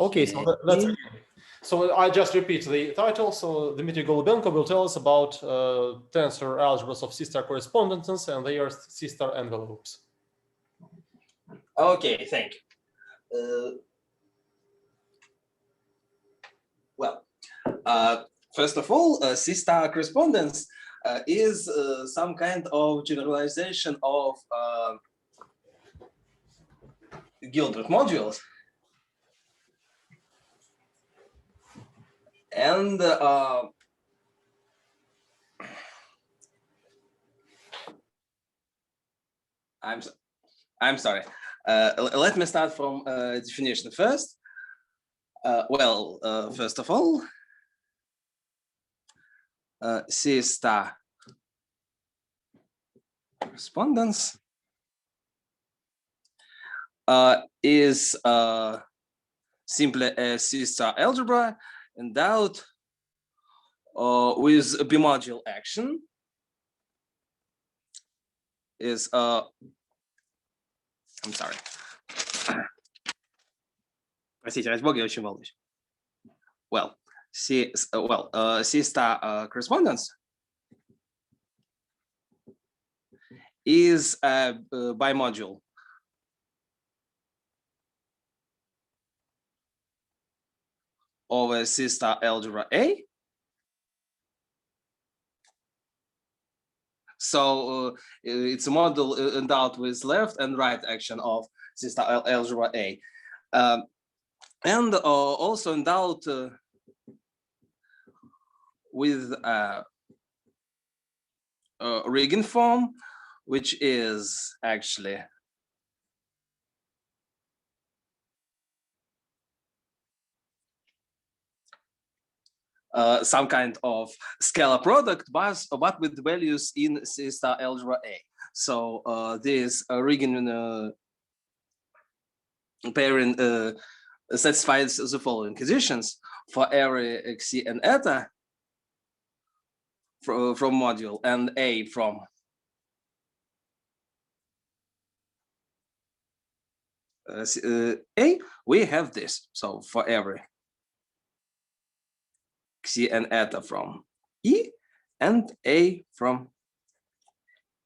Okay, so that's it. So I just repeat the title. So Dmitry Golubenko will tell us about tensor algebras of C-star correspondences and their C-star envelopes. Okay, thank you. First of all, C-star correspondence is some kind of generalization of Gilbert modules. And I'm sorry. Let me start from definition first. First of all, C-star correspondence is simply a C-star algebra endowed with a bimodule action. Is I'm sorry. Простите, ради бога, я очень волнуюсь. C-star correspondence is a bimodule of a C-star algebra A. So it's a model endowed with left and right action of C-star algebra A. And also endowed with a eigenform, which is actually some kind of scalar product, but with values in C-star algebra A. So this Eigen pairing satisfies the following conditions for every xc and eta from module and A from A, we have this. So for every xc and eta from E and A from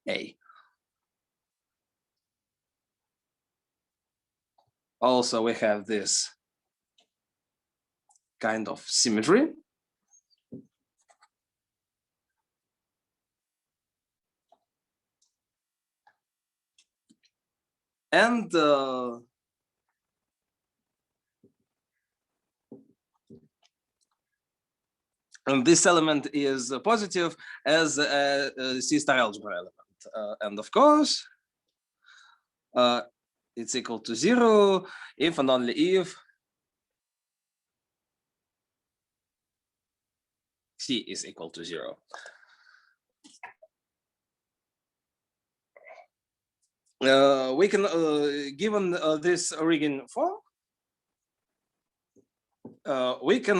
A. Also, we have this kind of symmetry. And this element is positive as a C-star algebra element. And of course, it's equal to 0 if and only if C is equal to 0. We can, given this Eigen form, we can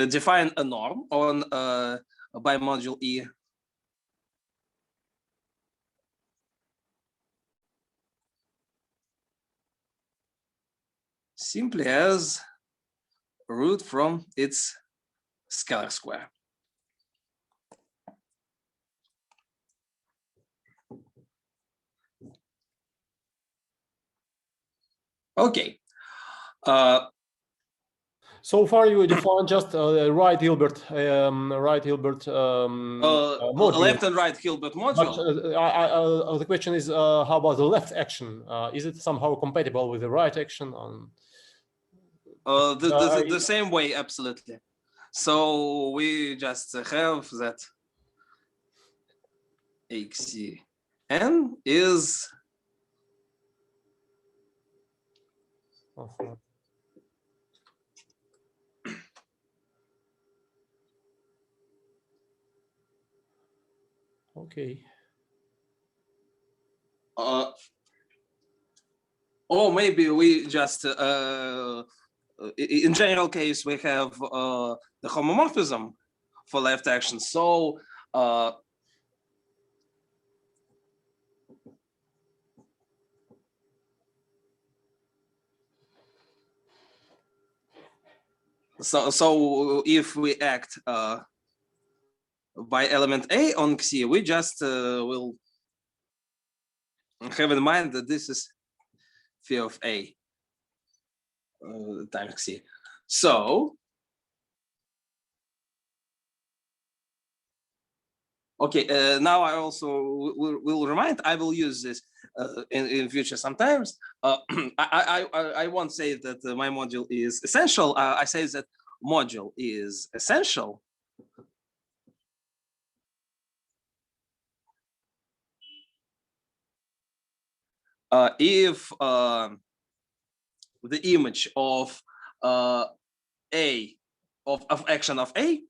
define a norm on a bimodule E simply as root from its scalar square. Okay. So far, you define just right Hilbert module. Left and right Hilbert module. But, the question is, how about the left action? Is it somehow compatible with the right action? The same way, absolutely. So we just have that xcn is okay. Or maybe we just in general case we have the homomorphism for left action. So So if we act by element A on Xi, we just will have in mind that this is phi of A times Xi. So, okay, now I also will remind, I will use this in future sometimes. I won't say that my module is essential. I say that module is essential if the image of A of action of A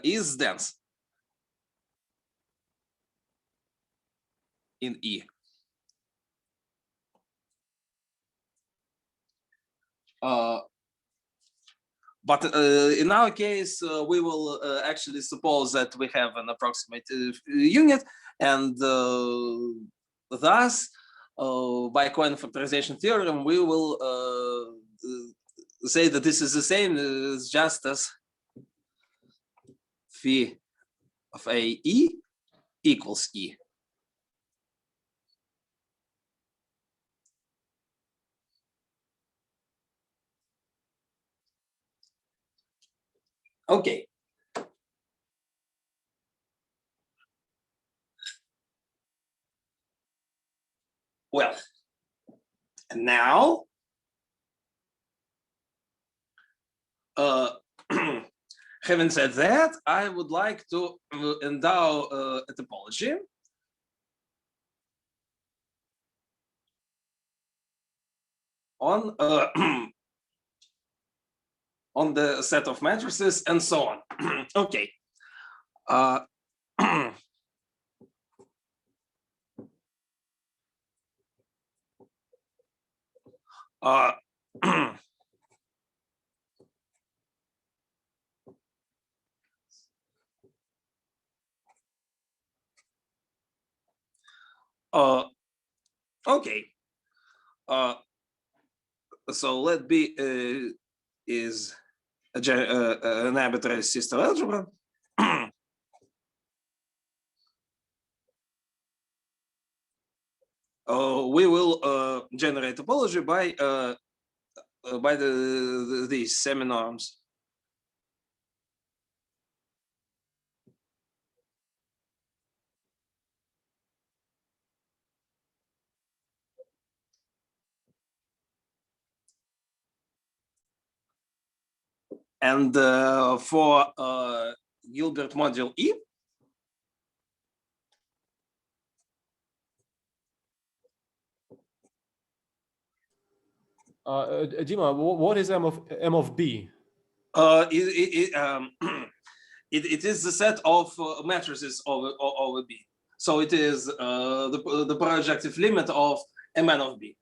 is dense in E. But in our case, we will actually suppose that we have an approximative unit, and thus, by Cohen factorization theorem, we will say that this is the same as just as phi of A E equals E. Okay. Well, now, having said that, I would like to endow a topology on on the set of matrices and so on. Okay. Okay. So let B is an arbitrary sister algebra. We will generate topology by these semi-norms. And for Gilbert module E, Dima, what is M of B? It is the set of matrices over B. So it is the projective limit of Mn of B.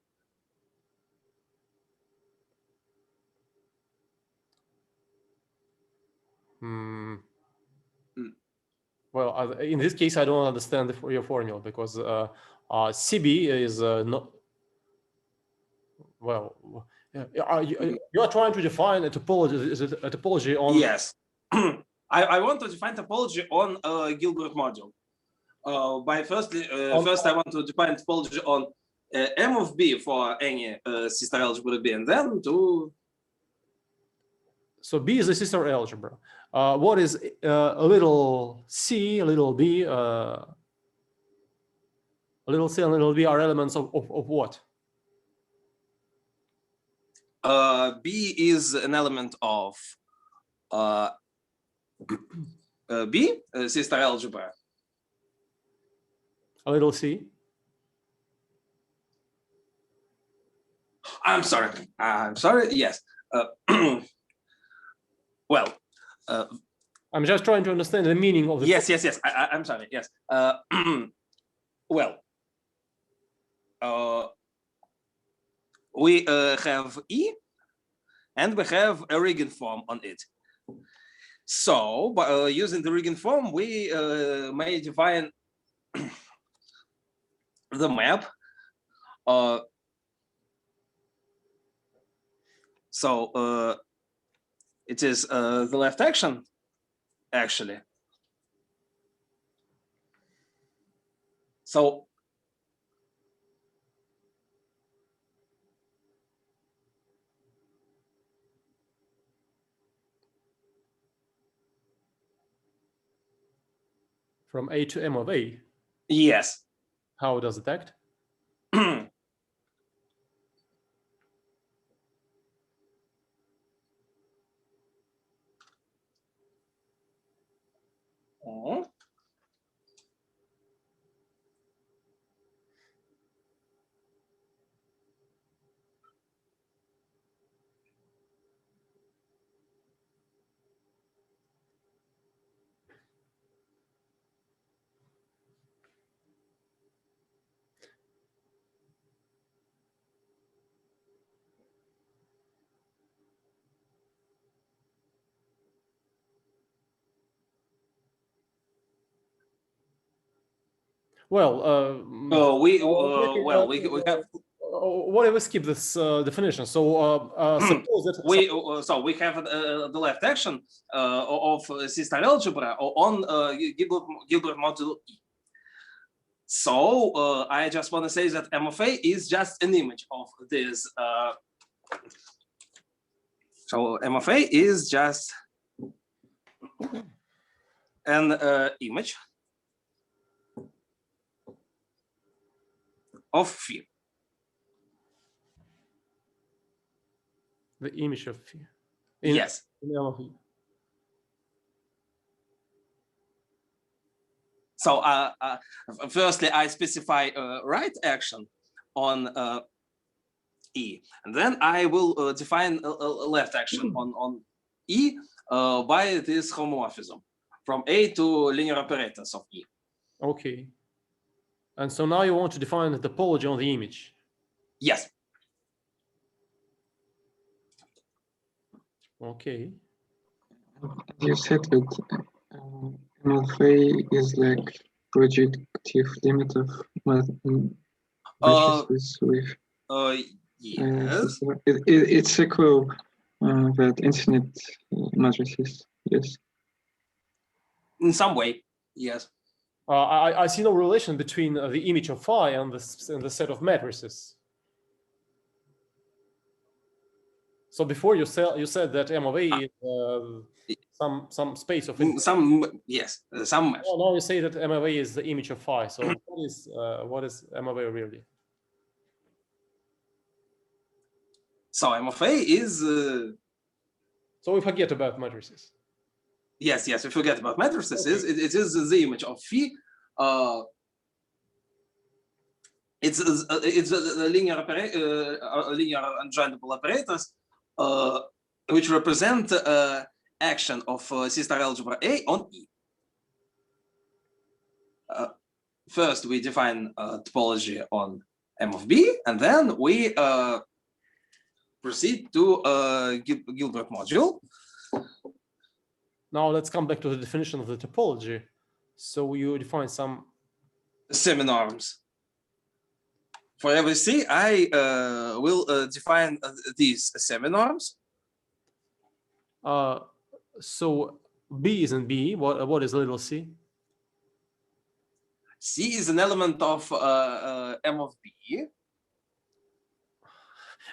Well, in this case, I don't understand your formula because CB is not. Well, you are trying to define a topology. Is it a topology on? Yes, I want to define topology on Gilbert module. First I want to define topology on M of B for any sister algebra B, and then to. So B is a sister algebra. What is a little c, a little b, a little c and a little b are elements of what? B is an element of B, sister algebra. A little c? I'm sorry, yes. Well, I'm just trying to understand the meaning of the. Yes. I'm sorry, yes. Well, we have E, and we have a eigenform on it. So, by using the eigenform, we may define the map So it is the left action, actually. So From A to M of A. yes. How does it act? Well, we have. What if we skip this definition? So suppose that we have the left action of C-star algebra on Gilbert module E. So I just want to say that M of A is just an image of this. So M of A is just an image of phi. The image of phi. Yes. In M of E. So firstly, I specify right action on E, and then I will define a left action on E by this homomorphism from A to linear operators of E. Okay. And so now you want to define the topology on the image. Yes. Okay. You said that M of A is like projective limit of matrices with. Yes. It's equal that infinite matrices. Yes. In some way, yes. I see no relation between the image of phi and the set of matrices. So before you said that M of A is some space of some yes some. Oh, now you say that M of A is the image of phi. So what is M of A really? So M of A is. So we forget about matrices. Yes, we forget about matrices. Okay. It is the image of phi. It's a linear unjoinable operators which represent action of C-star algebra A on E. First, we define topology on M of B, and then we proceed to Gilbert module. Now let's come back to the definition of the topology. So you define some semi-norms. For every C, I will define these semi-norms. So B is in B. What is little c? C is an element of M of B.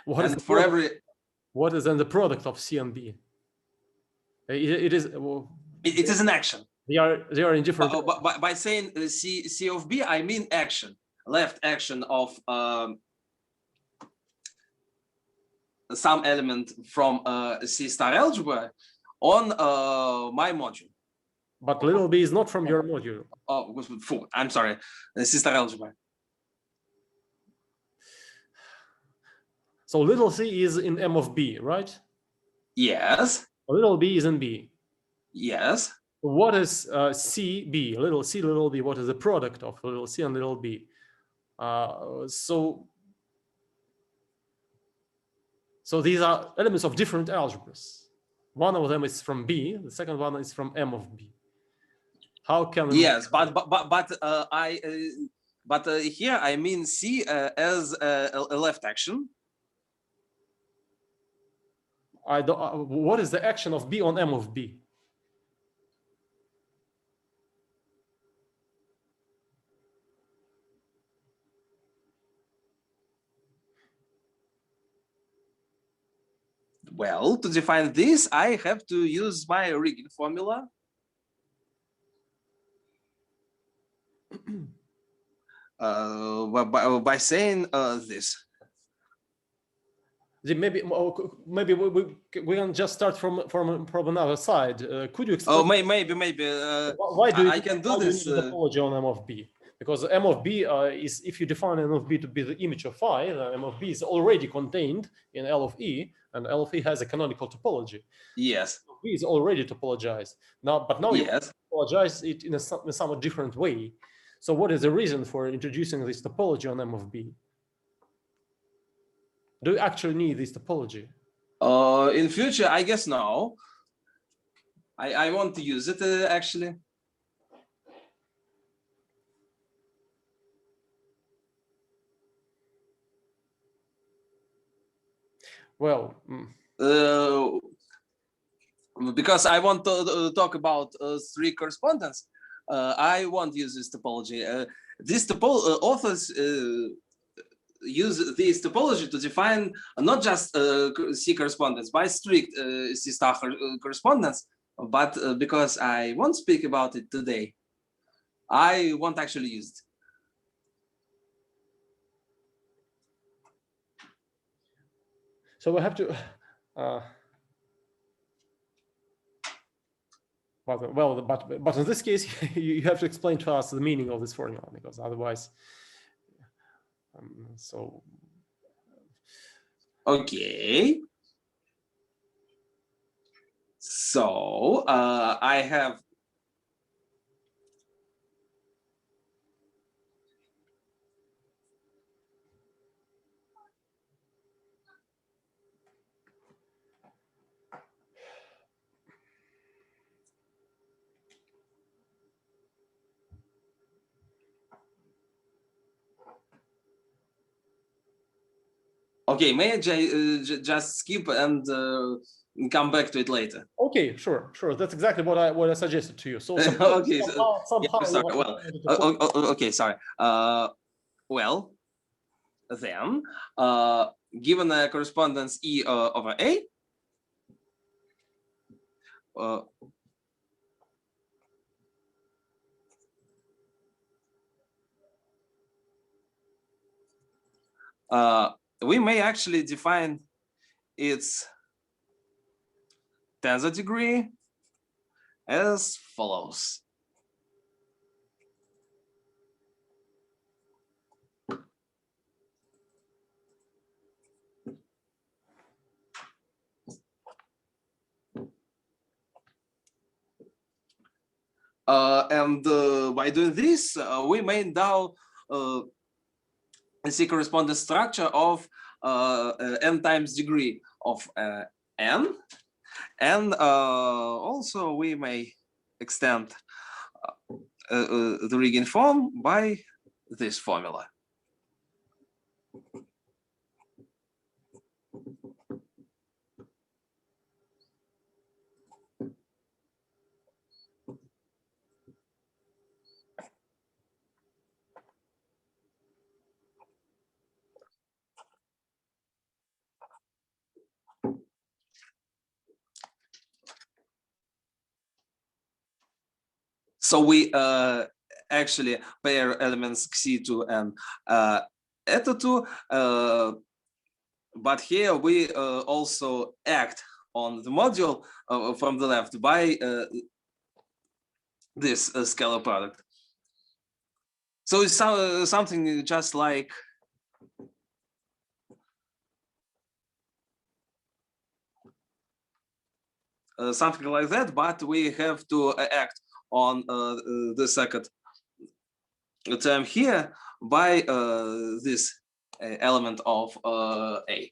What is for every? What is then the product of C and B? It is. It is an action. They are in different. By saying C of B, I mean action. Left action of some element from C-star algebra on my module. But little b is not from your module. Oh, I'm sorry, C-star algebra. So little c is in M of B, right? Yes. Little b is in B. Yes. What is CB? Little c, little b. What is the product of little c and little b? So these are elements of different algebras. One of them is from B. The second one is from M of B. How can we? Yes, but here I mean C as a left action. I don't. What is the action of B on M of B? Well, to define this, I have to use my rigging formula. By saying this. Maybe we can just start from another side. Could you explain? Oh, maybe. Why do I can do this? You need a topology on M of B? Because M of B is, if you define M of B to be the image of phi, then M of B is already contained in L of E, and L of E has a canonical topology. Yes. M of B is already topologized now, but now yes. you topologize it in a somewhat different way. So, what is the reason for introducing this topology on M of B? Do you actually need this topology? In future, I guess no. I want to use it actually. Well, because I want to talk about three correspondence, I won't use this topology. Authors use this topology to define not just C correspondence by strict C star correspondence, but because I won't speak about it today, I won't actually use it. So we have to. But in this case, you have to explain to us the meaning of this formula, because otherwise. So. Okay. So I have. Okay, may I just skip and come back to it later? Okay, sure. That's exactly what I suggested to you. So okay, somehow sorry. Well, okay, sorry. Well, then, given a correspondence E over A, we may actually define its tensor degree as follows. And by doing this, we may now see correspondence structure of n times degree of n, and also we may extend the rigging form by this formula. So we actually pair elements Xi2 and eta2, but here we also act on the module from the left by this scalar product. So it's something just like something like that, but we have to act on the second term here by this element of A.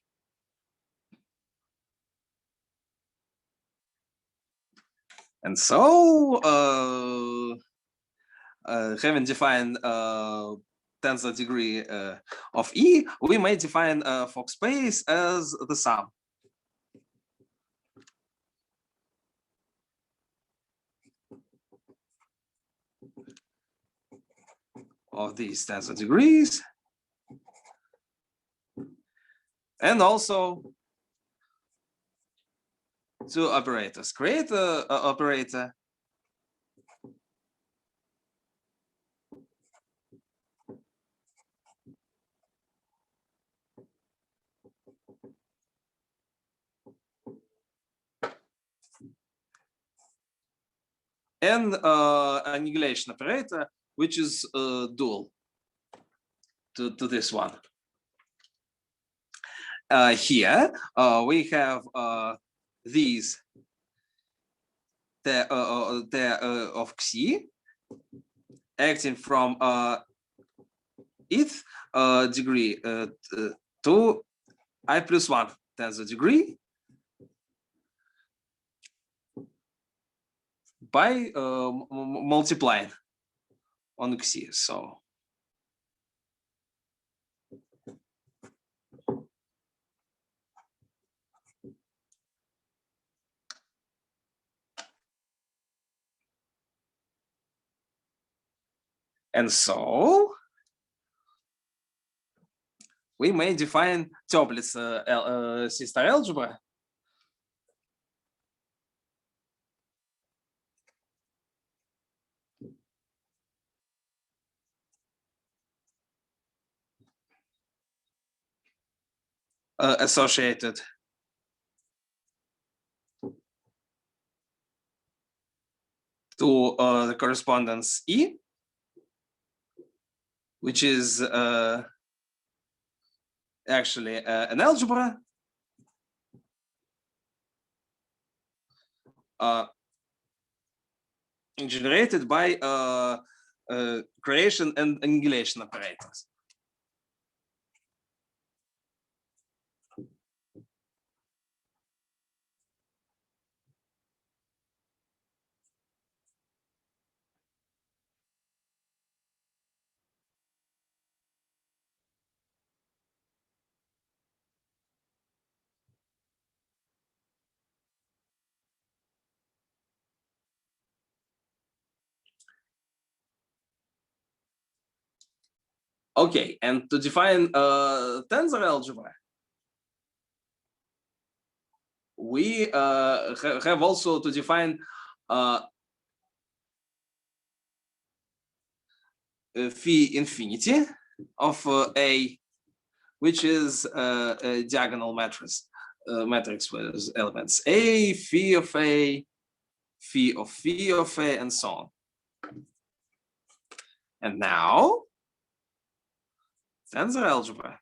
And so, having defined tensor degree of E, we may define Fock space as the sum of these tensor degrees, and also two operators. Create a operator and annihilation operator, which is dual to this one. Here we have these of Xi acting from ith degree to I plus 1 tensor degree by multiplying on Xi. So and so we may define Toeplitz C-star algebra associated to the correspondence E, which is actually an algebra generated by creation and annihilation operators. Okay, and to define tensor algebra, we have also to define phi infinity of A, which is a diagonal matrix with elements A, phi of A, phi of A, and so on. And now, tensor algebra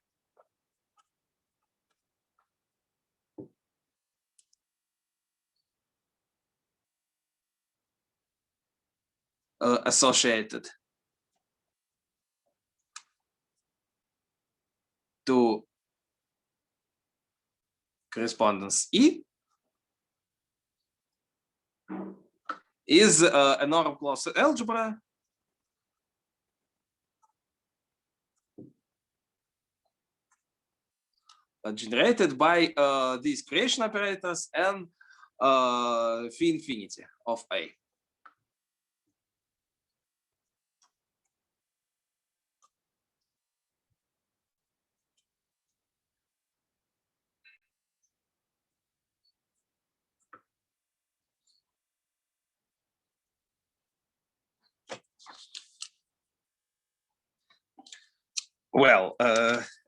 associated to correspondence E is a norm-closed algebra generated by these creation operators and phi infinity of A. Well,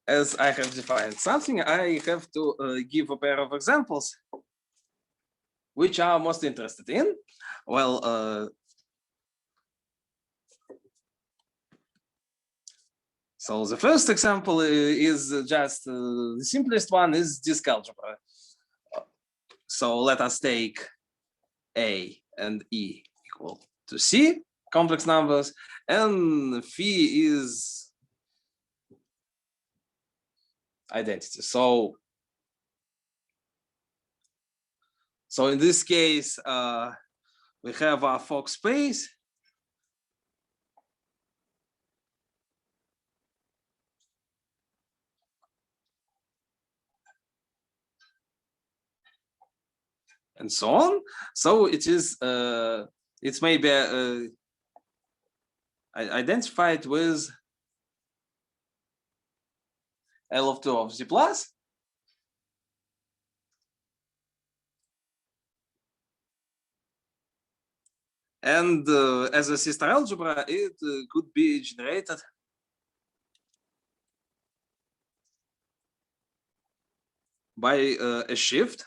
as I have defined something, I have to give a pair of examples which are most interested in. Well, so the first example is just the simplest one is disk algebra. So let us take A and E equal to C, complex numbers, and phi is identity. So in this case, we have our Fock space. And so on. So it is, it's maybe identified with L of 2 of Z plus. And as a sister algebra, it could be generated by a shift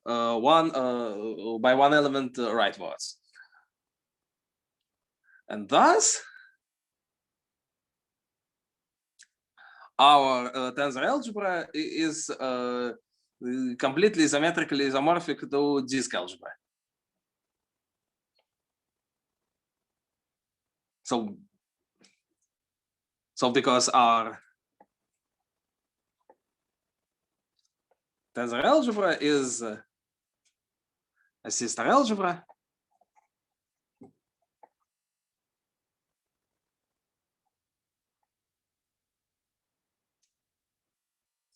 by one element rightwards. And thus, our tensor algebra is completely symmetrically isomorphic to disk algebra. So because our tensor algebra is a sister algebra,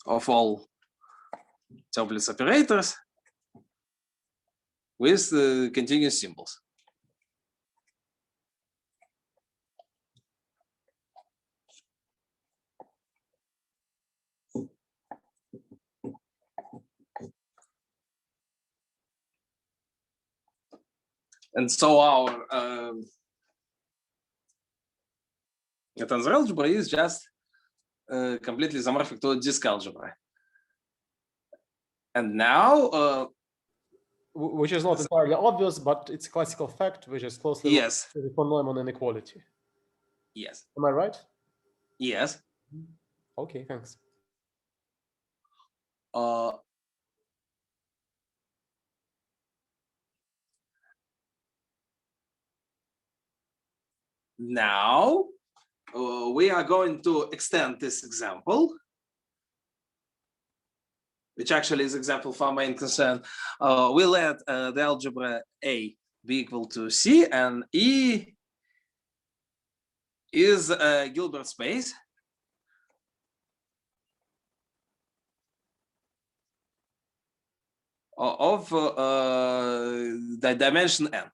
of all Toeplitz operators with continuous symbols. And so our tensor algebra is just completely isomorphic to disk algebra. And now, which is not entirely obvious, but it's a classical fact which is closely yes, related to the von Neumann inequality. yes, Am I right? yes. Okay, thanks. Now we are going to extend this example, which actually is example for main concern. We let the algebra A be equal to C, and E is a Gilbert space of the dimension n.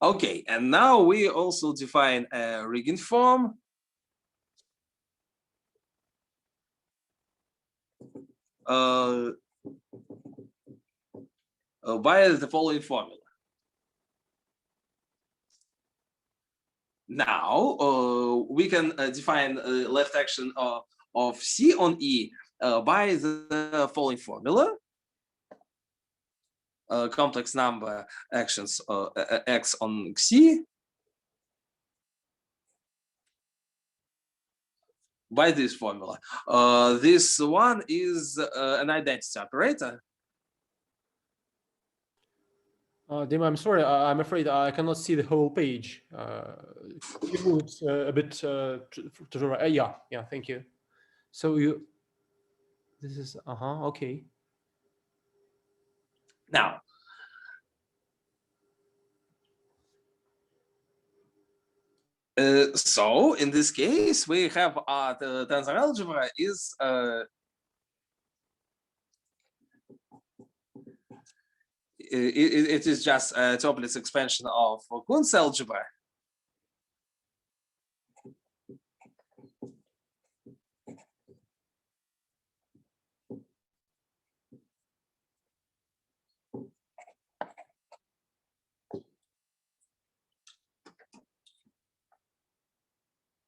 Okay, and now we also define a eigenform by the following formula. Now we can define left action of C on E by the following formula. Complex number actions X on C by this formula. This one is an identity operator. Dima, I'm sorry, I'm afraid I cannot see the whole page. You move a bit to the right. Yeah, thank you. So this is, okay. Now, so in this case, we have the tensor algebra is it is just a Toeplitz expansion of Cuntz algebra.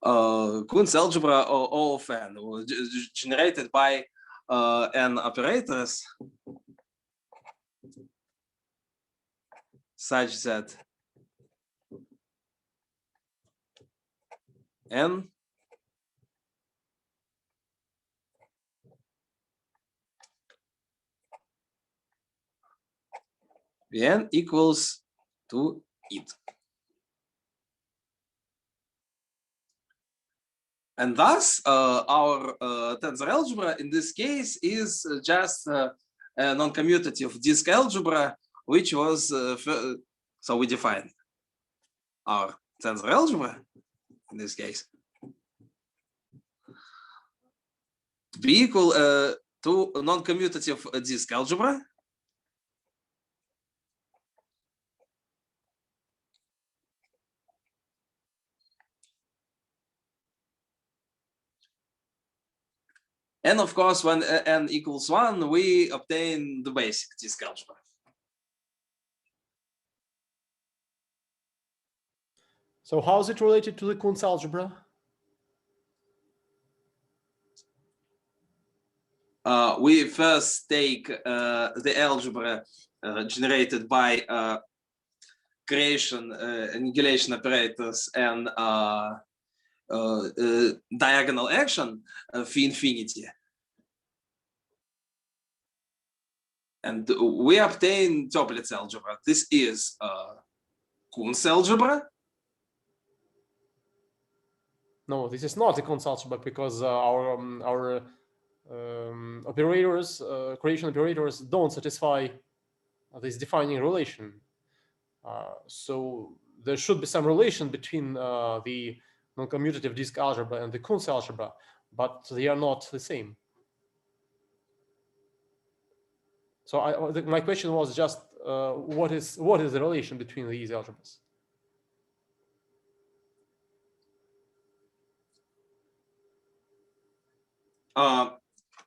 Cuntz algebra of n generated by n operators such that n n equals to it. And thus, our tensor algebra in this case is just a noncommutative disk algebra, which was, so we define our tensor algebra in this case be equal to a non-commutative disk algebra. And of course, when n equals 1, we obtain the basic disk algebra. So how is it related to the Cuntz algebra? We first take the algebra generated by creation, annihilation operators, and diagonal action phi infinity. And we obtain Toeplitz algebra. This is Cuntz algebra. No, this is not the Cuntz algebra because our operators, creation operators, don't satisfy this defining relation. So there should be some relation between the non-commutative disk algebra and the Cuntz algebra, but they are not the same. So my question was just what is the relation between these algebras?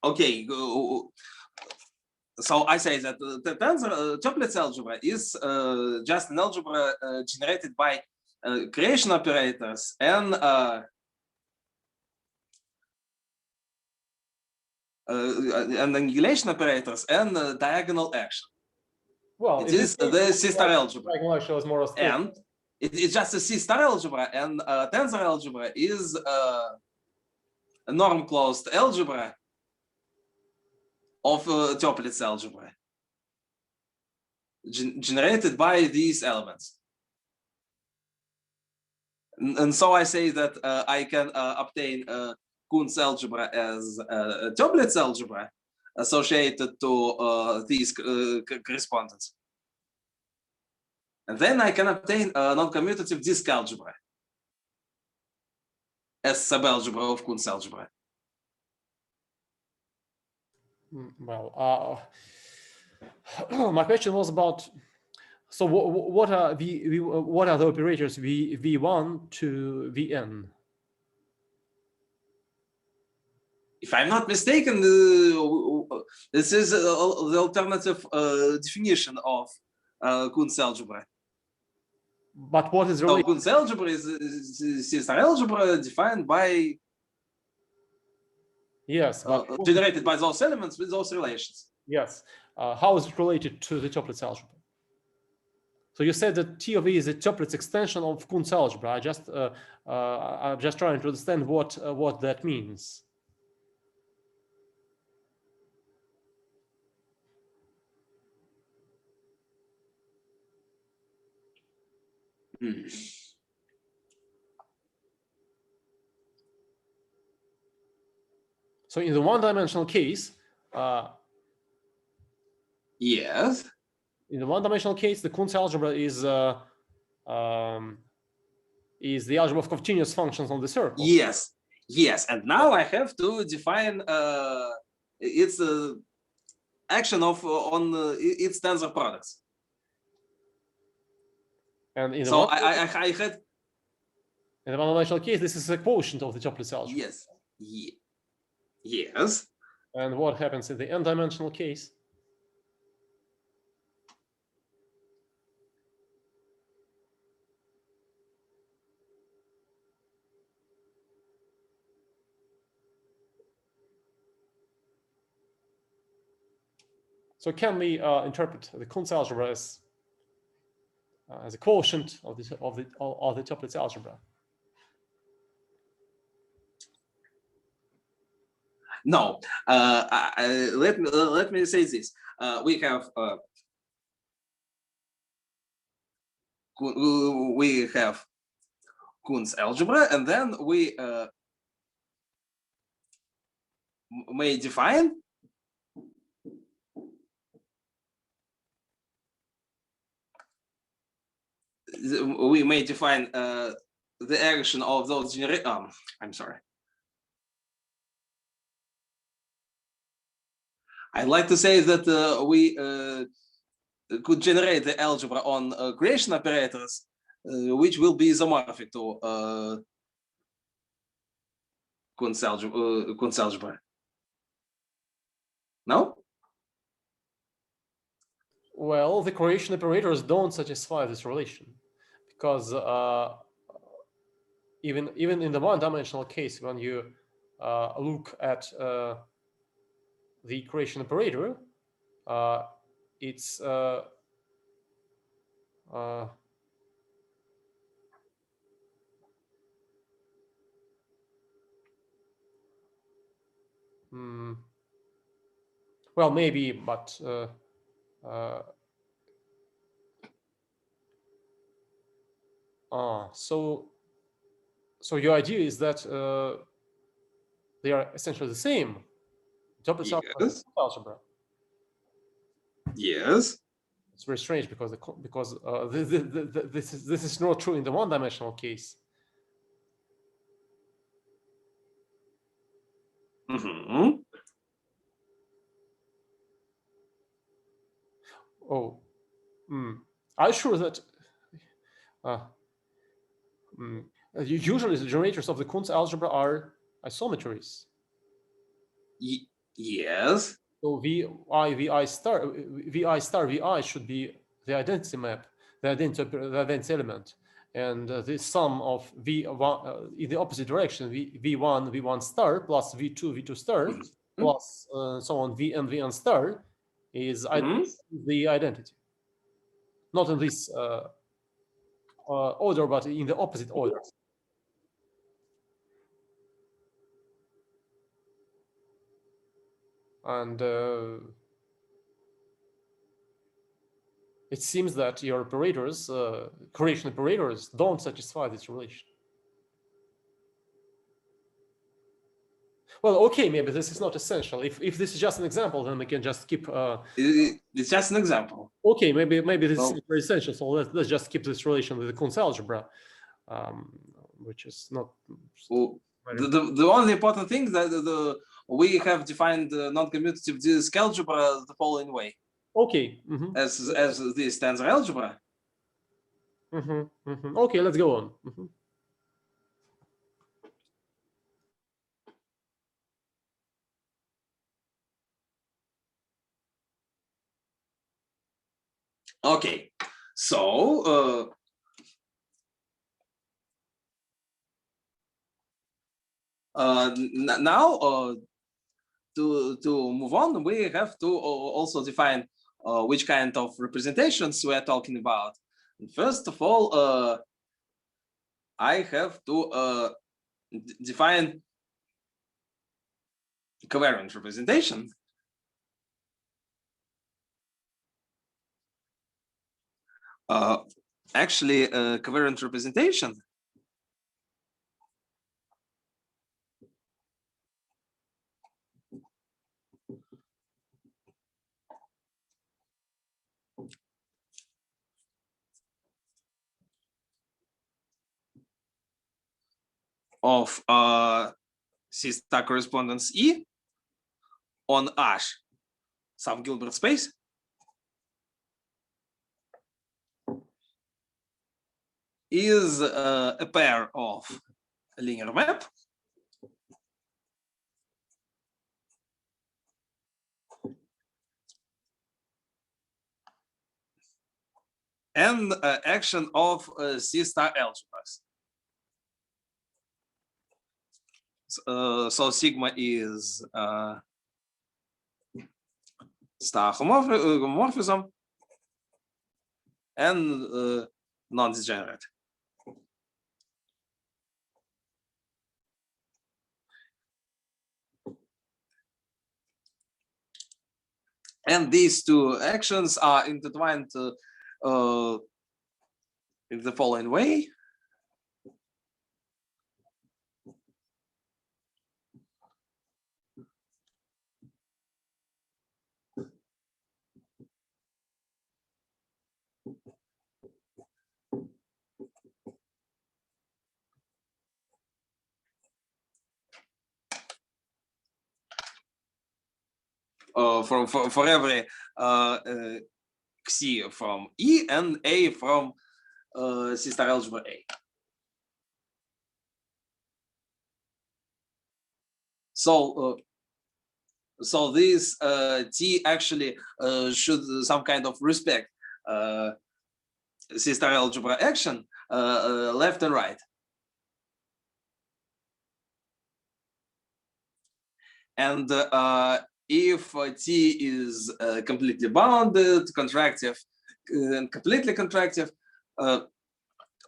Okay, so I say that the tensor Toeplitz algebra is just an algebra generated by creation operators and annihilation operators and diagonal action. Well, it is the C-star algebra. Diagonal action is more and it's just a C-star algebra, and tensor algebra is a norm-closed algebra of Toeplitz algebra generated by these elements. And so I say that I can obtain Cuntz algebra as Toeplitz algebra associated to these correspondence. And then I can obtain a non-commutative disk algebra as subalgebra of Cuntz algebra. Well, my question was about, so what are the operators v1 to vn? If I'm not mistaken, this is the alternative definition of Cuntz algebra. But what is so Cuntz algebra is C-star algebra defined by generated by those elements with those relations. Yes. How is it related to the Toeplitz algebra? So you said that T of E is a Toeplitz extension of Cuntz algebra. I'm just trying to understand what that means. So in the one-dimensional case, yes. In the one-dimensional case, the Cuntz algebra is the algebra of continuous functions on the circle. Yes, yes. And now I have to define its action on its tensor products. And in the so I had. In the one-dimensional case, this is a quotient of the Toeplitz algebra. Yes. Yes. And what happens in the n-dimensional case? So can we interpret the Cuntz algebra as a quotient of the Toeplitz algebra? No. Let me say this. We have Cuntz algebra, and then we may define the action of those I'm sorry. I'd like to say that we could generate the algebra on creation operators, which will be isomorphic to Cuntz algebra. No? Well, the correlation operators don't satisfy this relation because even in the one-dimensional case, when you look at the correlation operator, it's well, maybe, but so your idea is that they are essentially the same. Yes. Algebra. Yes. It's very strange because this is not true in the one-dimensional case. Mm-hmm. Oh, I'm sure that usually the generators of the Cuntz algebra are isometries. Yes. So vi star vi should be the identity map, the identity element, and the sum of v1 in the opposite direction, v1 star plus v2 star plus so on vn star is the identity. Not in this order, but in the opposite order. And it seems that your operators, correlation operators, don't satisfy this relation. Well, okay, maybe this is not essential. If this is just an example, then we can just keep. It's just an example. Okay, maybe this is very essential. So let's just keep this relation with the Cuntz algebra, which is not. Well, the only important thing that we have defined the non-commutative disk algebra the following way. Okay. As this tensor algebra. Okay, let's go on. Okay, so now to move on, we have to also define which kind of representations we are talking about. And first of all, I have to define covariant representation. Actually, covariant representation of C star correspondence E on H sub-Gilbert space is a pair of a linear map and action of C star algebras. So sigma is star homomorphism and non-degenerate. And these two actions are intertwined in the following way. for every Xi from E and A from C star algebra A. So so this T actually should some kind of respect C star algebra action left and right. And if T is completely bounded, contractive, and completely contractive,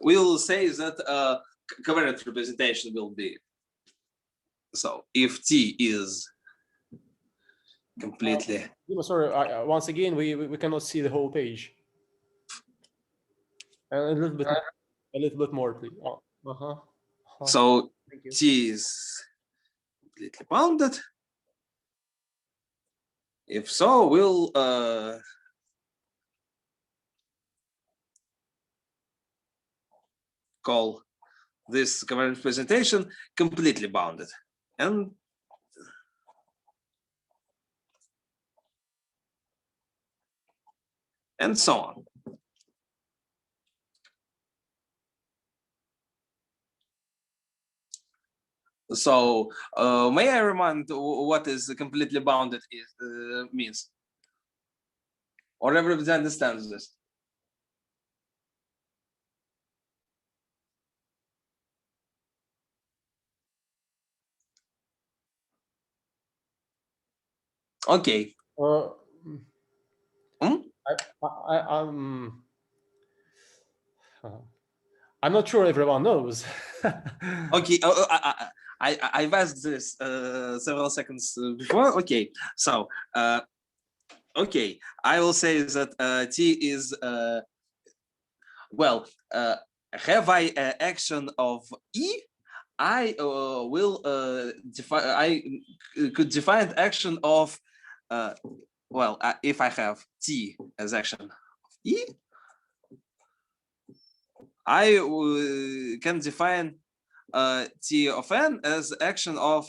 we'll say that covariant representation will be. So if T is completely. Sorry, once again, we cannot see the whole page. A little bit more, please. So T is completely bounded. If so, we'll call this covariant representation completely bounded, and so on. So may I remind what is completely bounded means? Or everybody understands this? Okay. I'm not sure everyone knows. Okay. I've asked this several seconds before. Okay. So okay, I will say that T is well. Have I action of E? I will define. I could define action of well, if I have T as action of E, I can define T of N as action of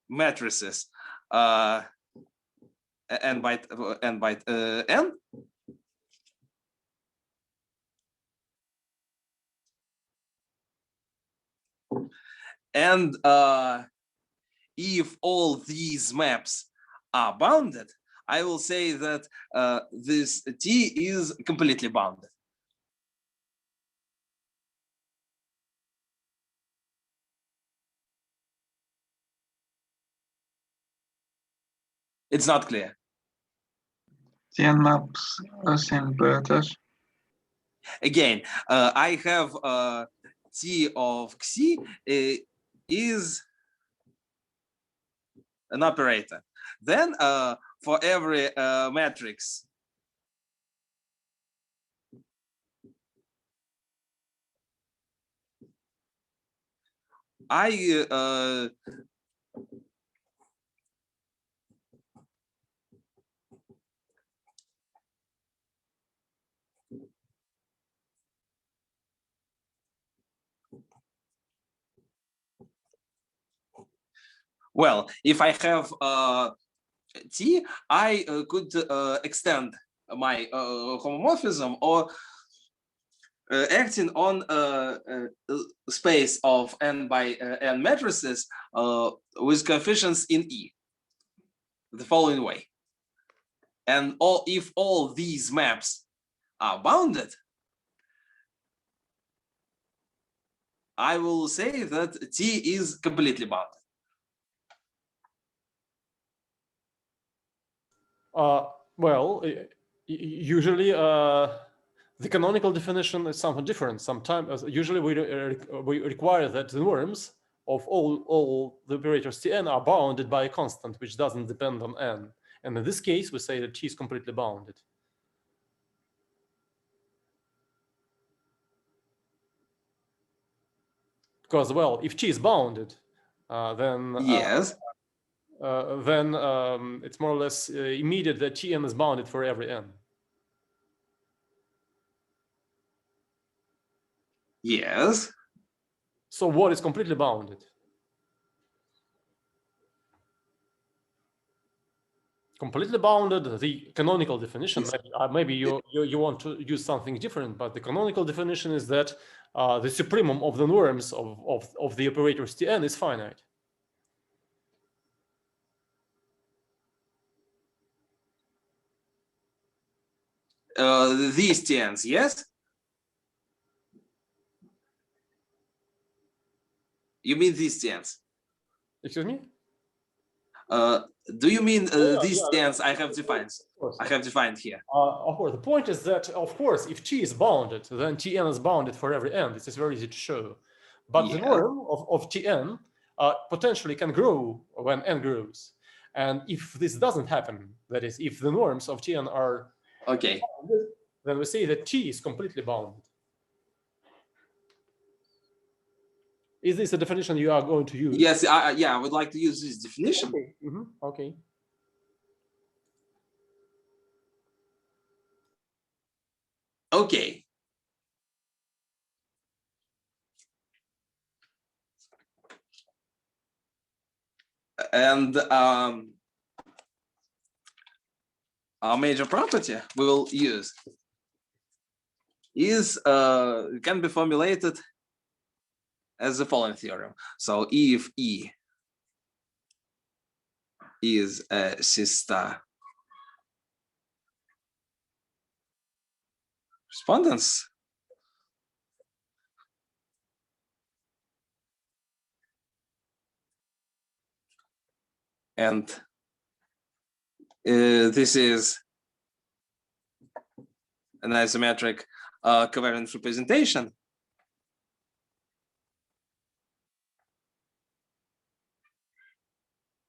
matrices n by n. And if all these maps are bounded, I will say that this T is completely bounded. It's not clear. T maps seem better. Again, I have T of Xi is an operator. Then for every matrix, I well, if I have T, I could extend my homomorphism or acting on space of n by n matrices with coefficients in E, the following way. And if all these maps are bounded, I will say that T is completely bounded. Well, usually the canonical definition is something different. Sometimes, usually we require that the norms of all the operators Tn are bounded by a constant which doesn't depend on n. And in this case, we say that T is completely bounded. Because, well, if T is bounded, then yes. Then it's more or less immediate that Tn is bounded for every n. Yes. So what is completely bounded? Completely bounded, the canonical definition, maybe you want to use something different, but the canonical definition is that the supremum of the norms of the operators Tn is finite. These Tn's, yes? You mean these Tn's? Excuse me? Do you mean these yeah, Tn's I have defined? I have defined here. Of course, the point is that, of course, if T is bounded, then Tn is bounded for every n. This is very easy to show. But the norm of Tn potentially can grow when n grows. And if this doesn't happen, that is, if the norms of Tn are okay, bounded, then we say that T is completely bounded. Is this a definition you are going to use? Yes, I would like to use this definition. Okay. Okay. Okay. And our major property we will use is can be formulated as the following theorem. So if E is a C star correspondence, and this is an isometric covariant representation,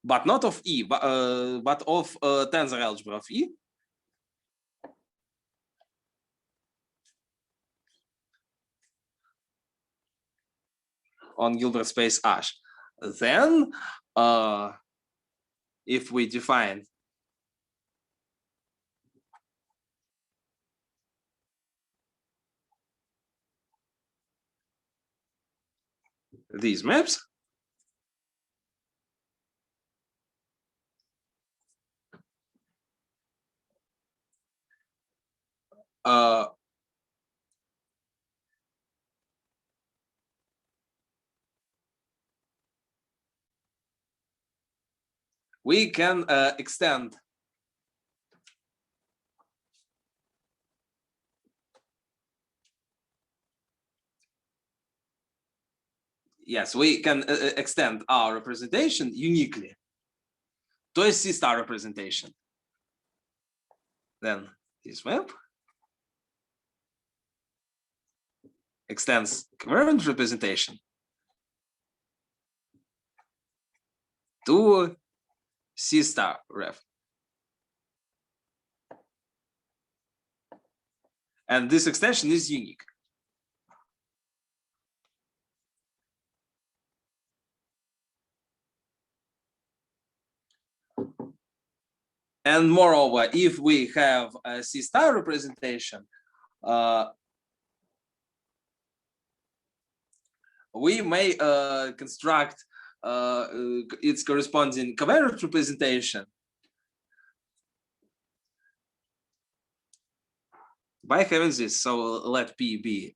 but not of E, but of tensor algebra of E. On Gilbert space H. Then, if we define these maps, we can extend we can extend our representation uniquely to a C star representation. Then this map extends covariant representation to C star ref. And this extension is unique. And moreover, if we have a C star representation, we may construct its corresponding covariant representation by having this. So let P be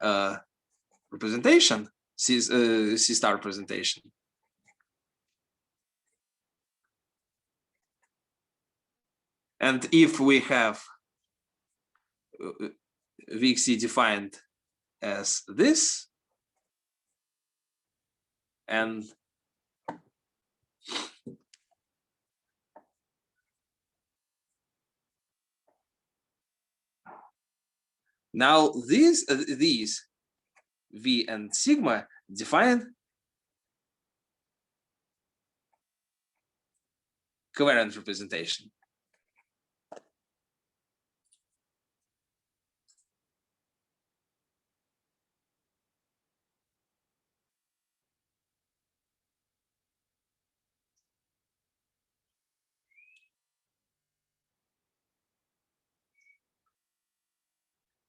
representation, C star representation. And if we have VXC defined as this, and now these V and sigma define covariant representation.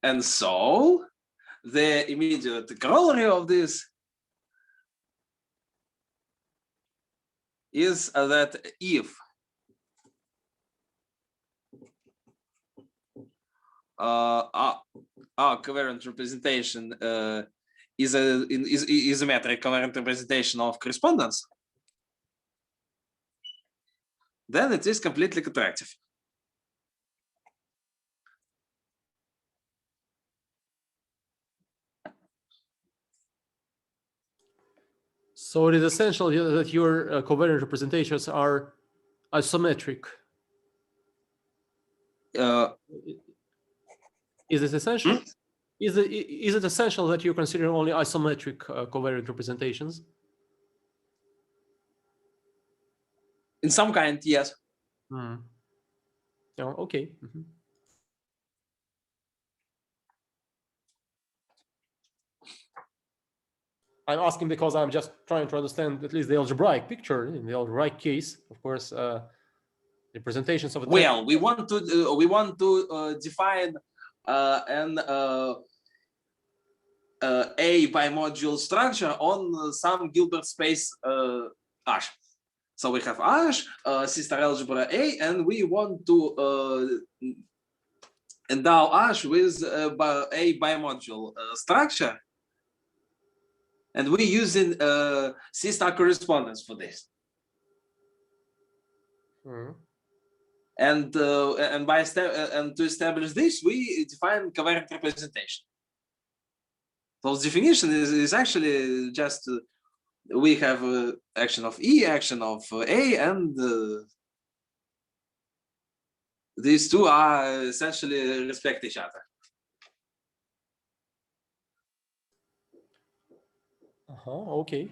And so the immediate corollary of this is that if our covariant representation is a isometric covariant representation of correspondence, then it is completely contractive. So it is essential that your covariant representations are isometric. Is it essential? Is it essential that you consider only isometric covariant representations? In some kind, yes. Oh, okay. I'm asking because I'm just trying to understand at least the algebraic picture. In the algebraic case, of course, representations of. Well, we want to define an A bimodule structure on some Gilbert space H. So we have H, sister algebra A, and we want to endow H with a bimodule structure. And we're using sister correspondence for this. And to establish this, we define covariant representation. So the definition is actually just we have action of E, action of A, and these two are essentially respect each other. Okay.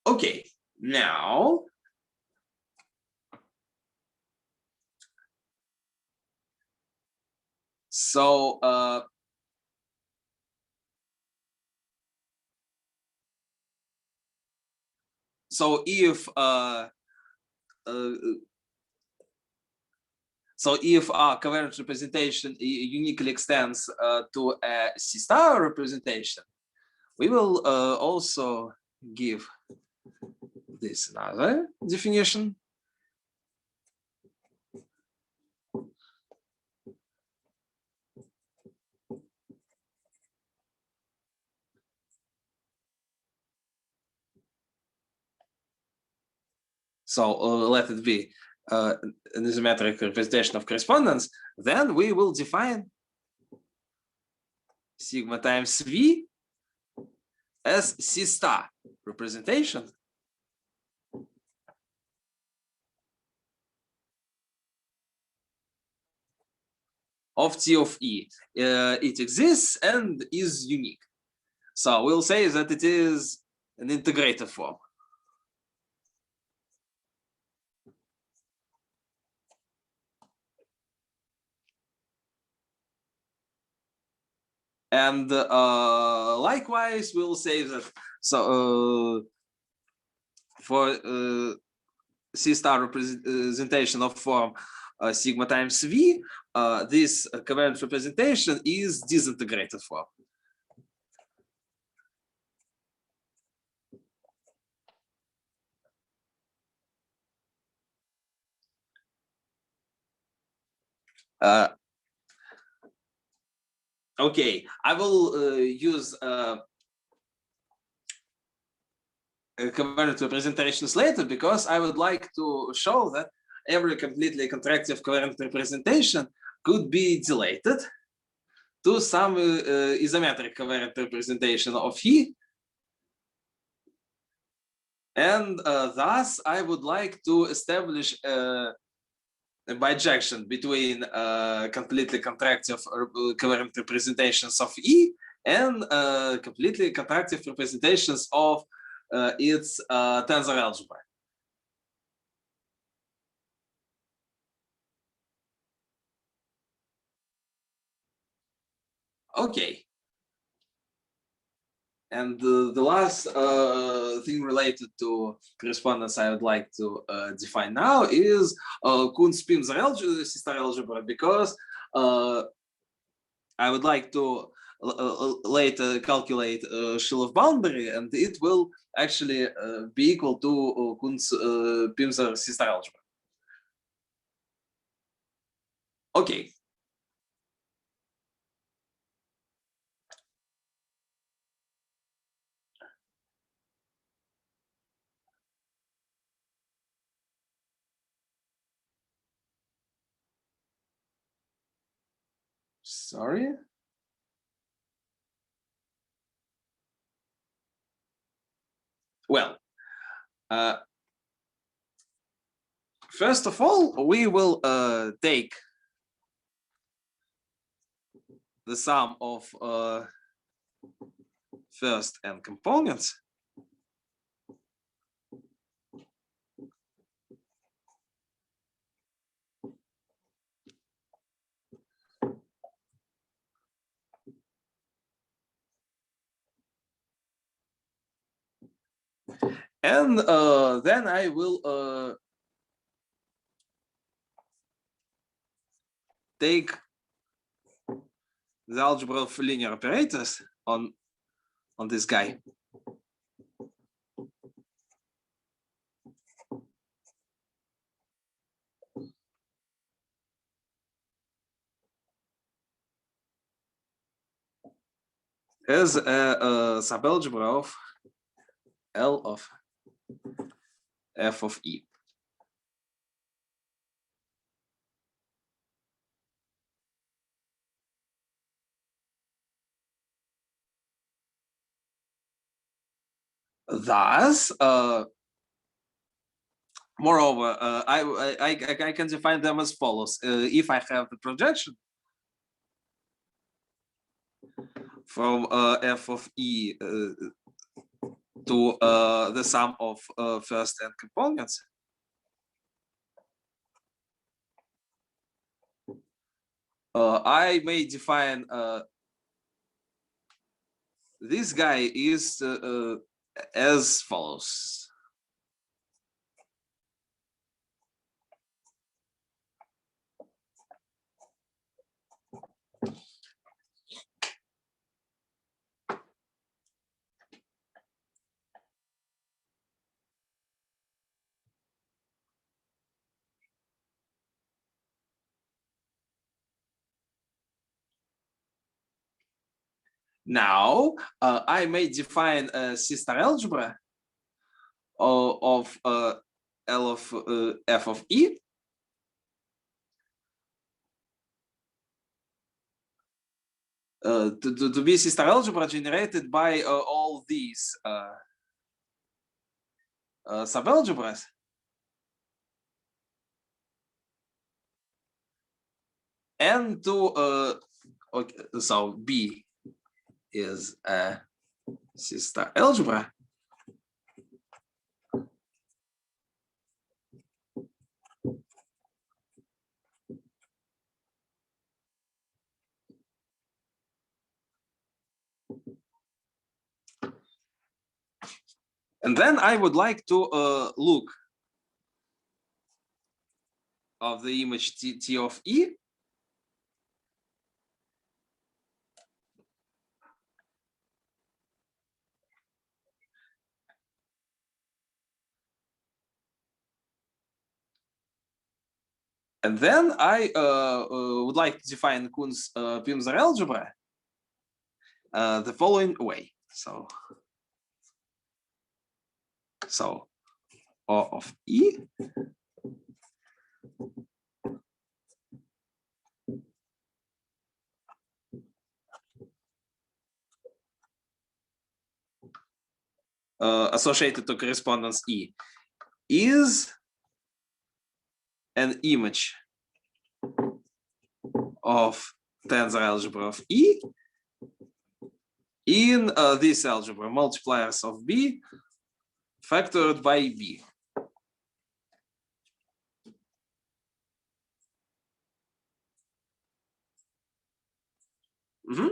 Okay, now so if our covariant representation uniquely extends to a C-star representation, we will also give this another definition. So let it be an isometric representation of correspondence. Then we will define sigma times V as C-star representation of T of E. It exists and is unique. So we'll say that it is an integrated form. And likewise, we'll say that for C-star representation of form sigma times V, this covariant representation is disintegrated form. Okay, I will use covariant representations later because I would like to show that every completely contractive covariant representation could be dilated to some isometric covariant representation of E. And thus, I would like to establish a bijection between completely contractive covariant representations of E and completely contractive representations of its tensor algebra. Okay. And the last thing related to correspondence I would like to define now is Cuntz-Pimsner sister algebra, because I would like to later calculate Shilov boundary, and it will actually be equal to Cuntz-Pimsner sister algebra. Okay. Sorry. Well, first of all, we will take the sum of first n components. And then I will take the algebra of linear operators on this guy. As a subalgebra of L of f of e. Thus, moreover, I can define them as follows. If I have the projection from f of e to the sum of first n components, I may define this guy is as follows. Now, I may define a sister algebra of L of f of e to be sister algebra generated by all these subalgebras. And to okay, so B is a sister algebra. And then I would like to look of the image T of E. And then I would like to define Cuntz-Pimsner algebra the following way. So O of E associated to correspondence E is an image of tensor algebra of E in this algebra, multipliers of B factored by B. Mm-hmm.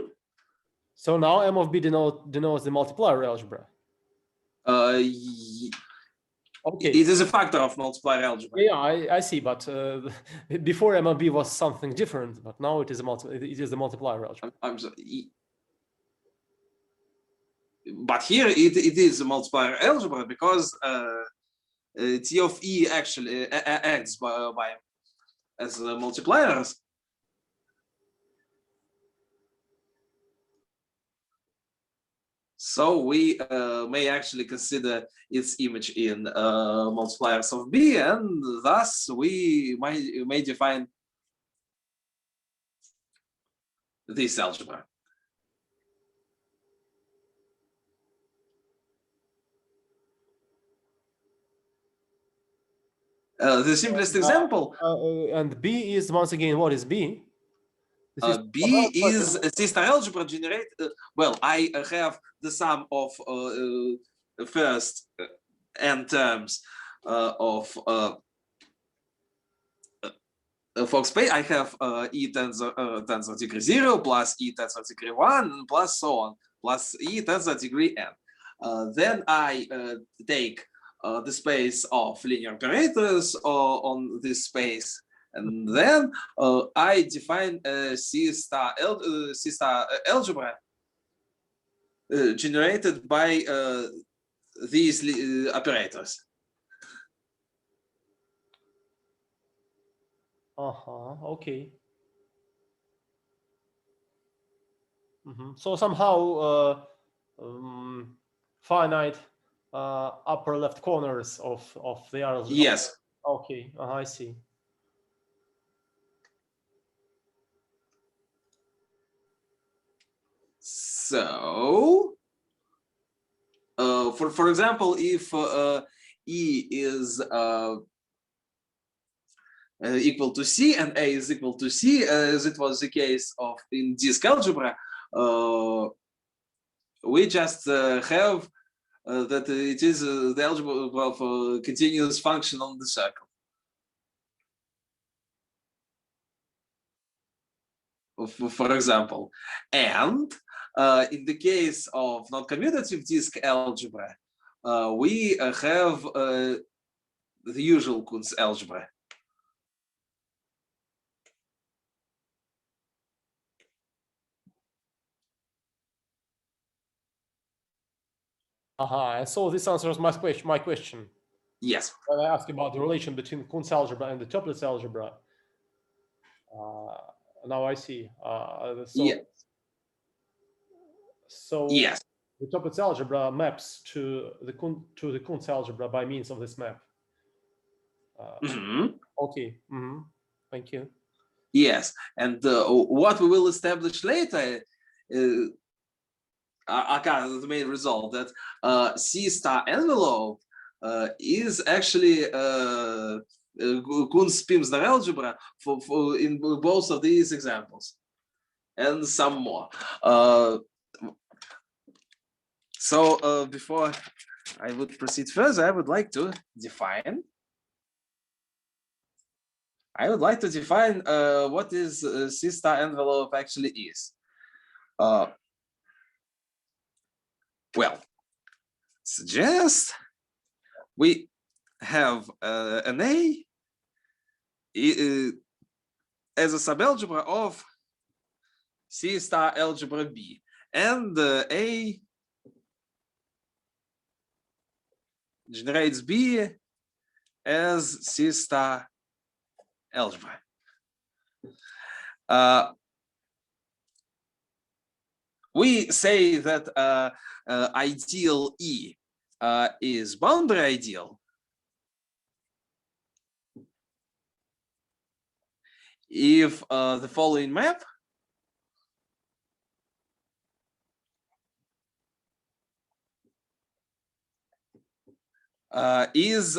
So now M of B denotes the multiplier algebra. Okay. It is a factor of multiplier algebra. Yeah, I see. But before MLB was something different, but now it is the multiplier algebra. I'm sorry. But here it is a multiplier algebra because T of E actually acts as multipliers. So we may actually consider its image in multipliers of B, and thus we may define this algebra. The simplest example. And B is once again, what is B? B is a C-star algebra generated. Well, I have the sum of first n terms of Fox space. I have E tensor degree 0 plus E tensor degree 1 plus so on, plus E tensor degree n. Then I take the space of linear operators on this space. And then I define a C-star algebra generated by these operators. Okay. So somehow finite upper left corners of the algebra. Yes. Okay. I see. So, for example, if E is equal to C and A is equal to C, as it was the case of in disk algebra, we just have that it is the algebra of a continuous function on the circle. For example, and in the case of noncommutative disk algebra, we have the usual Cuntz algebra. And so this answers my question. Yes. When I asked about the relation between Cuntz algebra and the tuplets algebra. Now I see. So yes. The tuplets algebra maps to the Cuntz algebra by means of this map. Okay. Thank you. Yes, and what we will establish later, the main result that C-star envelope is actually Cuntz-Pimsner algebra for in both of these examples, and some more. So before I would proceed further, I would like to define. What is C-star envelope actually is. Well, suggest we have an A as a subalgebra of C-star algebra B, and A generates B as C-star algebra. We say that ideal E is boundary ideal if the following map is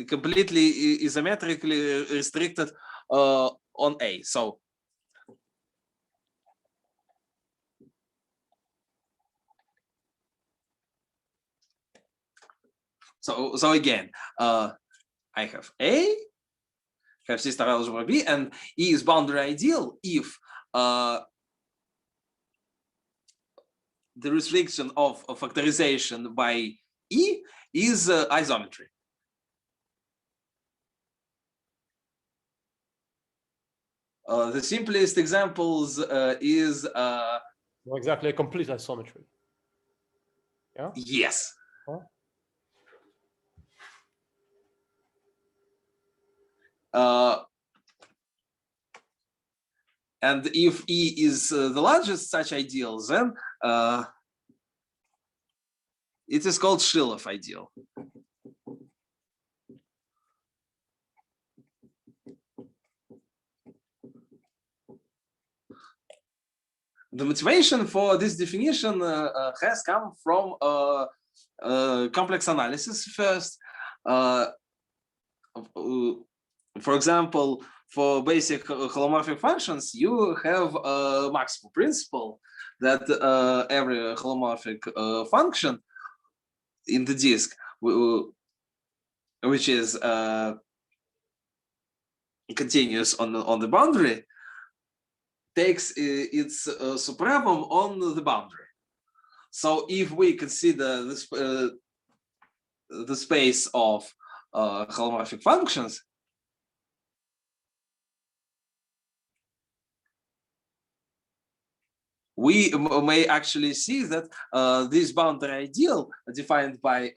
completely isometrically restricted on A. So again, I have A, have C-star algebra B, and E is boundary ideal if the restriction of factorization by E is isometry. The simplest examples is Well, exactly a complete isometry. Yeah. yes. And if E is the largest such ideal, then it is called Shilov ideal. The motivation for this definition has come from complex analysis first. For example, for basic holomorphic functions, you have a maximum principle that every holomorphic function in the disk, which is continuous on the boundary, takes its supremum on the boundary. So if we consider this, the space of holomorphic functions, we may actually see that this boundary ideal defined by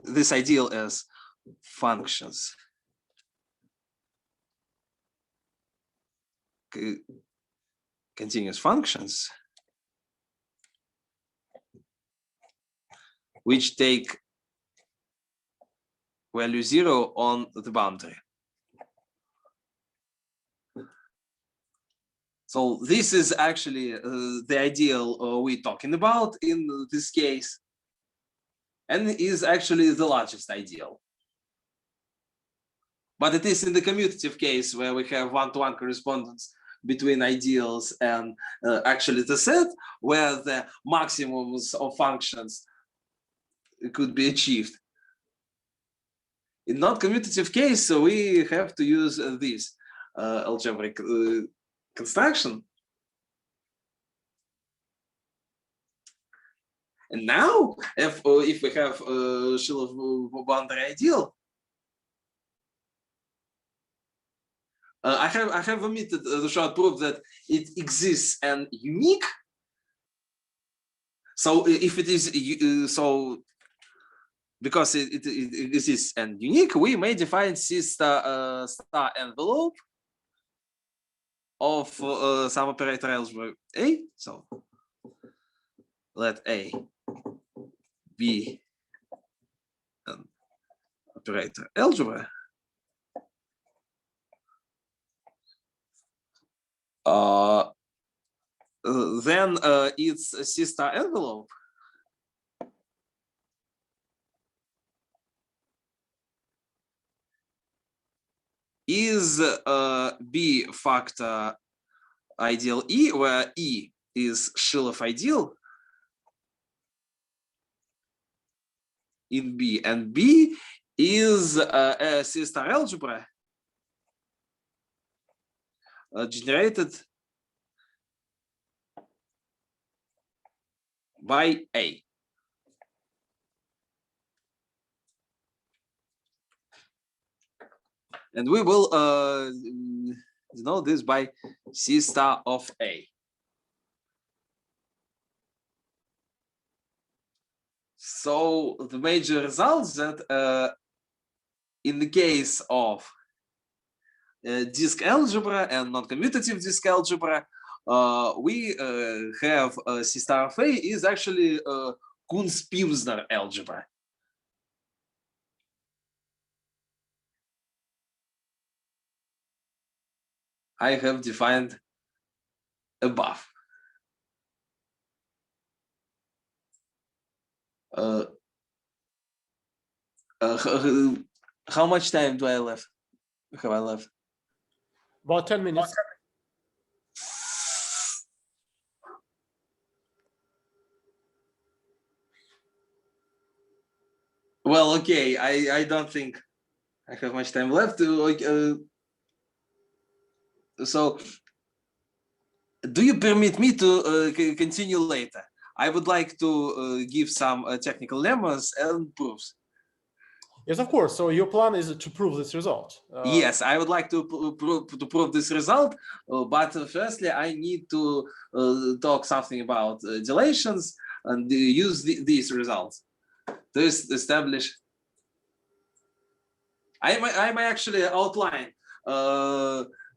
this ideal as functions continuous functions which take value 0 on the boundary. So this is actually the ideal we're talking about in this case, and is actually the largest ideal. But it is in the commutative case where we have one-to-one correspondence between ideals and actually the set, where the maximums of functions could be achieved. In non-commutative case, so we have to use this algebraic construction. And now, if we have Shilov boundary ideal, I have omitted the short proof that it exists and unique. So if it is because it exists and unique, we may define C star envelope of some operator algebra A. So let A be an operator algebra. Then its C star envelope is B factor ideal E, where E is Shilov ideal in B, and B is a C star algebra generated by A. And we will know this by C star of A. So the major results that in the case of disk algebra and non-commutative disk algebra, we have C star of A is actually Cuntz-Pimsner algebra. I have defined above. How much time do I left? Have I left? About 10 minutes. Well, okay. I don't think I have much time left. So Do you permit me to continue later? I would like to give some technical lemmas and proofs. Yes, of course. So your plan is to prove this result. Yes, I would like to prove this result, but firstly, I need to talk something about dilations and use these results to establish. I may actually outline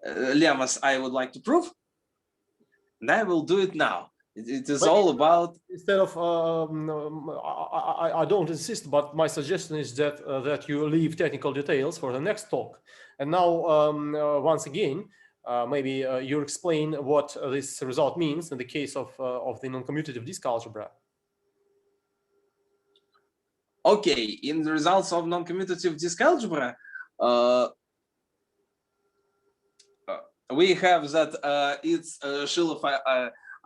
lemmas I would like to prove, and I will do it now. It is all about. Instead of, I don't insist, but my suggestion is that that you leave technical details for the next talk. And now, once again, maybe you explain what this result means in the case of the noncommutative disk algebra. Okay, in the results of noncommutative disk algebra, we have that its Shilov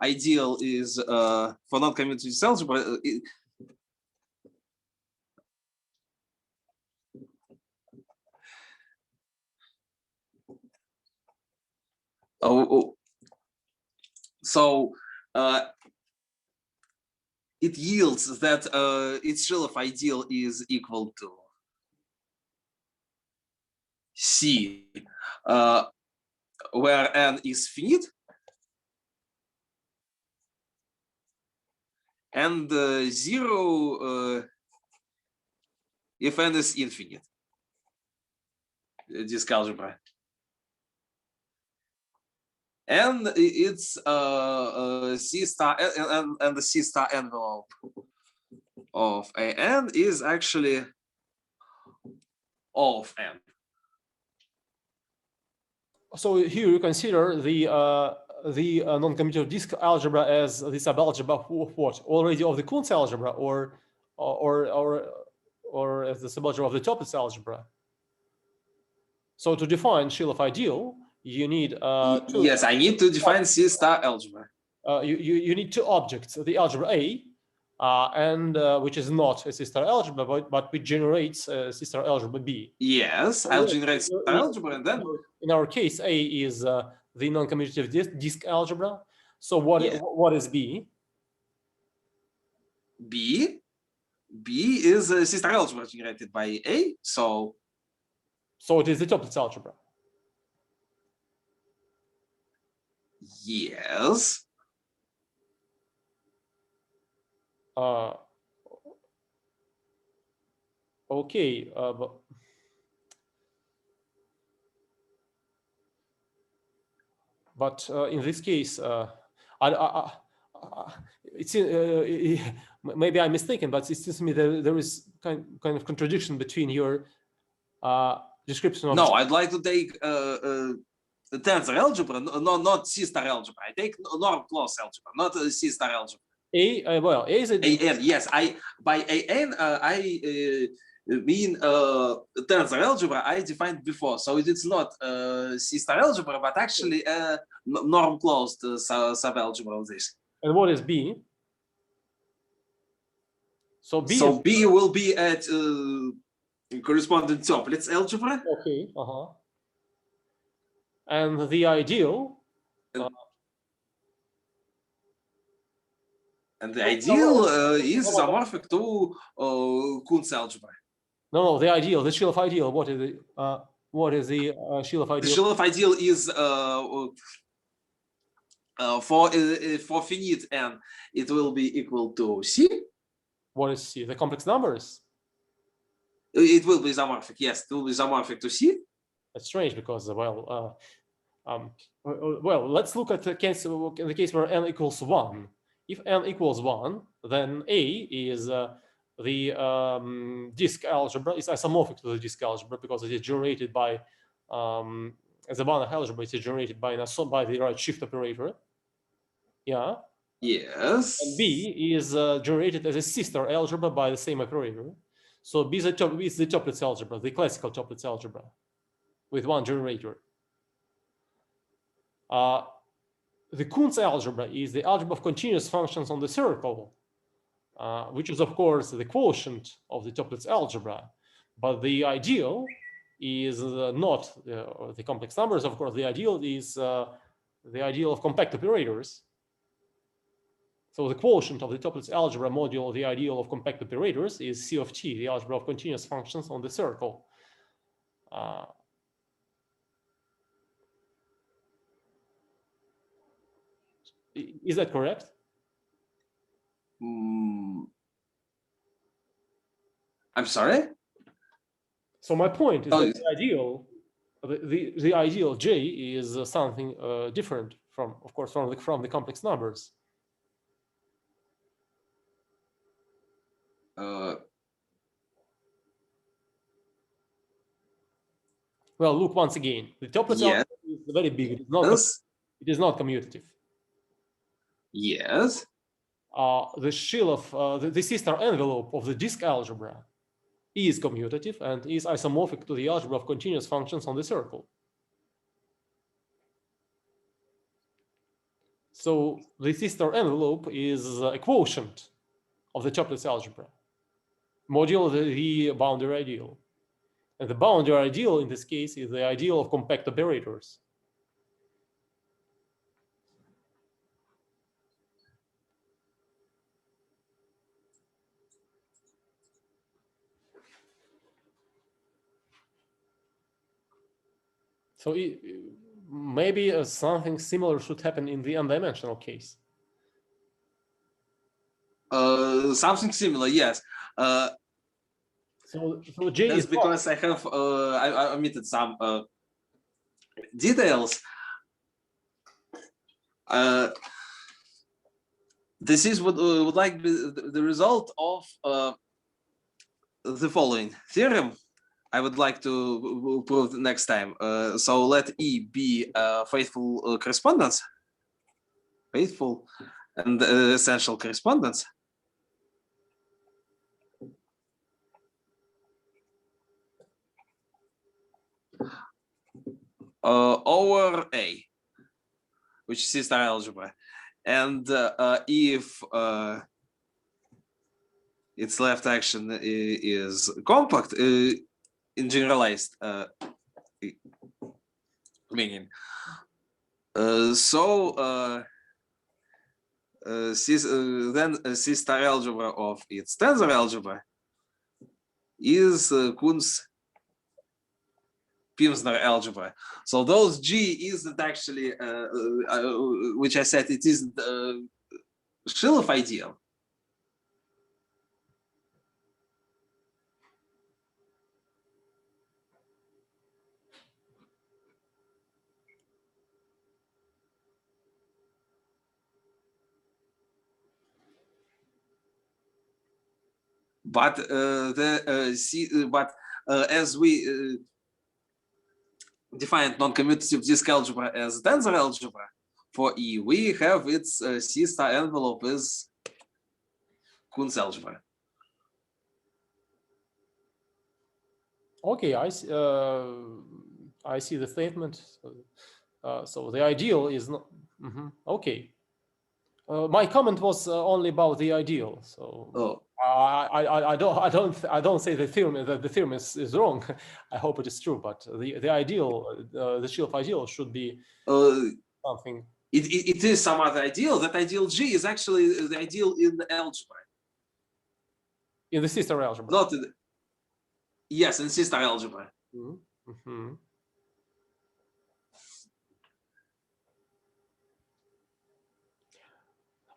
ideal is for noncommutative disk algebra. So it yields that its Shilov ideal is equal to C, where n is finite, and 0 if n is infinite. Disk algebra. And it's C star and the C star envelope of an is actually O of n. So here you consider the noncommutative disk algebra as the subalgebra of what? Already of the Cuntz algebra, or as the subalgebra of the Toeplitz algebra. So to define Shilov ideal, you need yes, I need to define C star algebra. You need two objects: the algebra A, and which is not a C star algebra, but which generates C star algebra B. Yes, I'll generate C star algebra, and then in our case, A is the noncommutative disk algebra. So what is B? B is a C star algebra generated by A. So it is the Toeplitz algebra. Yes. Okay, but in this case, it's maybe I'm mistaken, but it seems to me that there is kind of contradiction between your description of. No, I'd like to take the tensor algebra, not C star algebra. I take norm clause algebra, not C star algebra. Well, A is a AN. Yes, by AN I mean tensor algebra I defined before, so it's not C star algebra, but actually a norm closed subalgebra of this. And what is B? So B will be at corresponding Toeplitz algebra. Okay. And the ideal. And the ideal is isomorphic to Cuntz algebra. No, the ideal, the Shilov ideal. What is the Shilov ideal? The Shilov ideal is for finite n, it will be equal to C. What is C? The complex numbers. It will be isomorphic. Yes, it will be isomorphic to C. That's strange because well, let's look at the case where n equals 1. If n equals 1, then A is the disk algebra is isomorphic to the disk algebra because it is generated by as a Banach algebra. It is generated by the right shift operator. Yeah. Yes. And B is generated as a sister algebra by the same operator. So B is the Toeplitz algebra, the classical Toeplitz algebra, with one generator. The Cuntz algebra is the algebra of continuous functions on the circle, which is, of course, the quotient of the Toeplitz algebra. But the ideal is not the complex numbers. Of course, the ideal is the ideal of compact operators. So the quotient of the Toeplitz algebra modulo the ideal of compact operators is C of t, the algebra of continuous functions on the circle. Is that correct? I'm sorry? So my point is that the ideal J is something different from, of course, from the complex numbers. Well, look once again. The Toeplitz algebra is very big. It is not commutative. Yes. The shell of the sister envelope of the disk algebra is commutative and is isomorphic to the algebra of continuous functions on the circle. So the sister envelope is a quotient of the Toeplitz algebra, modulo the boundary ideal. And the boundary ideal in this case is the ideal of compact operators. So maybe something similar should happen in the n-dimensional case. Something similar, yes. So J That's is because I have I omitted some details. This is what would like be the result of the following theorem. I would like to prove next time. So let E be a faithful correspondence, faithful and essential correspondence. Over A, which is sister algebra, and if its left action is compact in generalized meaning, then sister algebra of its tensor algebra is Cuntz-Pimsner algebra. So those G isn't actually, which I said it isn't Shilov ideal. But as we defined non-commutative disk algebra as tensor algebra for E, we have its sister envelope as Cuntz algebra. Okay, I see the statement. So the ideal is not okay. My comment was only about the ideal. So I don't say the theorem is wrong. I hope it is true, but the ideal, the Shilov ideal should be something. It is some other ideal. That ideal G is actually the ideal in the algebra. In the sister algebra. Not in the, yes, in sister algebra.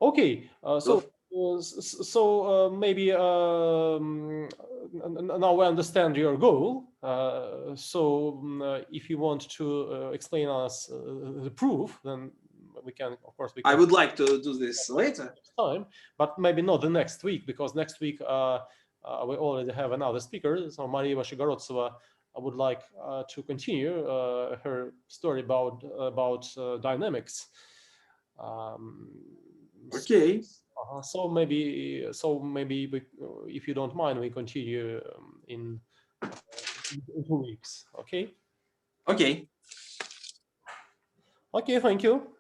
Okay, so maybe now we understand your goal. If you want to explain us the proof, then we can, of course, I would like to do this later. Next time, but maybe not the next week, because next week we already have another speaker. So Maria Shigorotsova would like to continue her story about dynamics. Okay. So maybe we, if you don't mind, we continue in 2 weeks. Okay. Okay. Okay. Thank you.